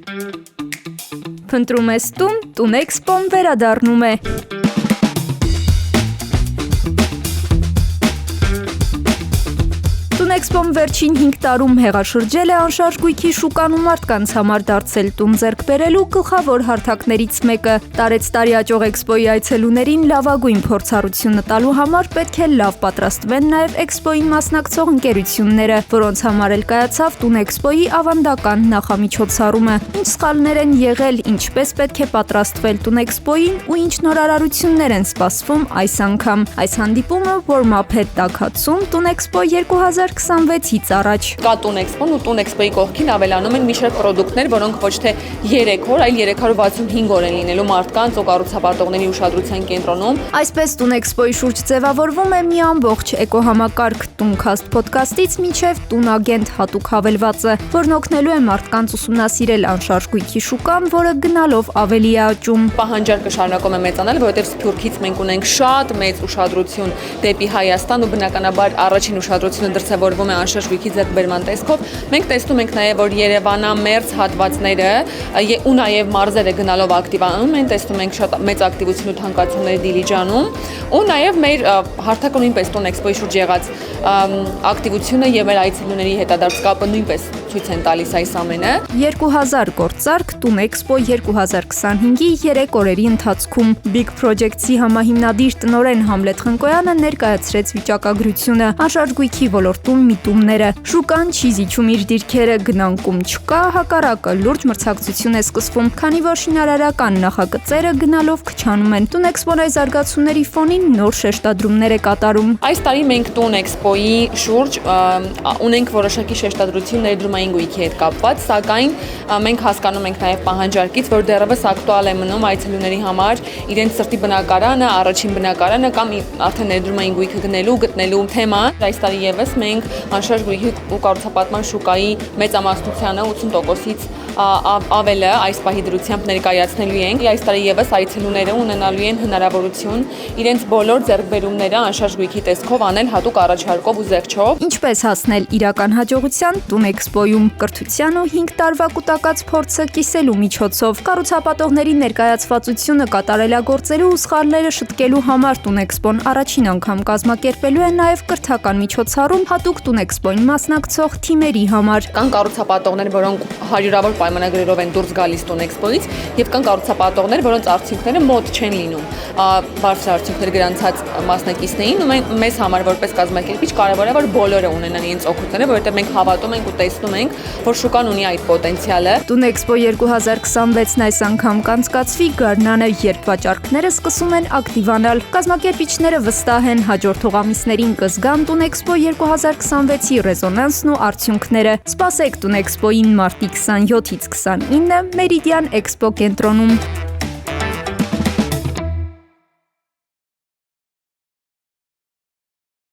Փնտրում ես տուն էքսպոն վերադառնում է։ Տուն էքսպոն վերջին 5 տարում հեղաշրջել է անշարժ գույքի շուկան ու մարդկանց համար դարձել տուն ձեռք բերելու գլխավոր հարթակներից մեկը։ Տարեց տարի աճող էքսպոյի այցելուներին լավագույն փորձառությունը տալու համար պետք է լավ պատրաստվեն նաև էքսպոյին մասնակցող ընկերությունները, որոնց համար էլ կայացավ տուն էքսպոյի ավանդական նախամիջոցառումը։ Ինչ սխալներ են եղել, ինչպես պետք է պատրաստվել տուն էքսպոյին ու ինչ նորարարություններ են սպասվում այս անգամ։ Այս հանդիպումը warm-up է տաքացում տուն էքսպո 2026-ից առաջ։ Կա տուն էքսպոն ու տուն էքսպոյի կողքին ավելանում են մի շարք պրոդուկտներ, որոնք ոչ թե 3 օր, այլ 365 օր են լինելու մարդկանց ու կառուցապատողների ուշադրության կենտրոնում։ Այսպես տուն էքսպոյի շուրջ ձևավորվում է մի ամբողջ էկոհամակարգ Տունքասթ ոդքասթից մինչև տուն ագենտ հատուկ հավելվածը, որն օգնելու է մարդկանց ուսումնասիրել անշարժ գույքի շուկան, որը գնալով ավելի է աճում։ Պահանջարկը շարունակում է մեծանալ, որովհետև Սփյուռքից մենք ունենք շատ մեծ ուշադրություն դեպի Հայաստան ու բնականաբար առաջին ուշադրությունը դրսևորվում է անշարժ գույքի ձեռքբերման տեսքով։ Մենք տեսնում ենք նաև, որ Երևանամերձ հատվածները ու նաև մարզերը գնալով ակտիվանում են, տեսնում ենք շատ մեծ ակտիվություն ու թանկացումներ Դիլիջանում ու նաև մեր հարթակը նույնպես տուն էքսպոյի շուրջ եղած ակտիվությունը եւ մեր այցելուների հետադարձ կապը նույնպես ցույց են տալիս այս ամենը։ 2000 գործարք տուն էքսպո 2025-ի 3 օրերի ընթացքում Big Project-ի համահիմնադիր տնօրեն Համլետ Խնկոյանը ներկայացրեց վիճակագրությունը, անշարժ գույքի ոլորտում միտումները։ Շուկան չի զիջում իր դիրքերը, գնանկում չկա, հակառակը լուրջ մրցակցություն է սկսվում, քանի որ շինարարական նախագծերը գնալով քչանում են։ Տուն էքսպոն այս զարգացումների ֆոնին նոր շեշտադրումներ է կատարում։ Այս տարի մենք տուն էքսպոյի շուրջ ունենք որոշակի շեշտադրություն ներդրումային գույքի հետ կապված, սակայն մենք հասկանում ենք նաև պահանջարկից, որ դեռևս ակտուալ է մնում այցելուների համար իրենց սրտի բնակարանը, առաջին բնակարանը կամ արդեն ներդրումային գույքը գտնելու թեմա։ Այս տարի եւս մենք անշարժ գույքի ու կառուցապատման շուկայի մեծամասնությանը 80%-ից ավելը այս պահի դրությամբ ներկայացնելու ենք։ Այս տարի եւս այցելուները ունենալու են հնարավորություն իրենց բոլոր ձեռքբերումները անշարժ գույքի տեսքով անել հատուկ առաջարկով ու զեղչով։ Ինչպես հասնել իրական հաջողության տուն էքսպոյում կրթության ու 5 տարվա կուտակած փորձը կիսելու միջոցով։ Կառուցապատողների ներկայացվածությունը կատարելագործելու ու սխալները շտկելու համար տուն էքսպոն առաջին անգամ կազմակերպելու է նաև կրթական միջոցառում հատուկ տուն էքսպոյին մասնակցող թիմերի համար։ Կան կառուցապատողներ, որոնք հարյուրավոր պայմանագրերով են դուրս գալիս տուն էքսպոյից, եւ կան կառուցապատողներ, որոնց արդյունքները մոտ չեն լինում բարձր արդյունքներ գրանցած մասնակիցներին, ու մեզ համար որպես կազմակերպիչ կարևոր է, որ բոլորը ունենան իրենց օգուտները, որովհետեւ մենք հավատում ենք ու տեսնում ենք, որ շուկան ունի այդ պոտենցիալը։ Տուն էքսպո 2026-ն այս անգամ կանցկացվի գարնանը, երբ վաճառքները սկսում են ակտիվանալ։ Կազմակերպիչները վստահ են հաջորդ ամիսներին կզգան տուն էքսպո 2026-ի ռեզոնանսն ու արդյունքները։ Սպասեք տուն էքսպոյին մարտի 27-ից 29 Մերիդիան էքսպո կենտրոնում։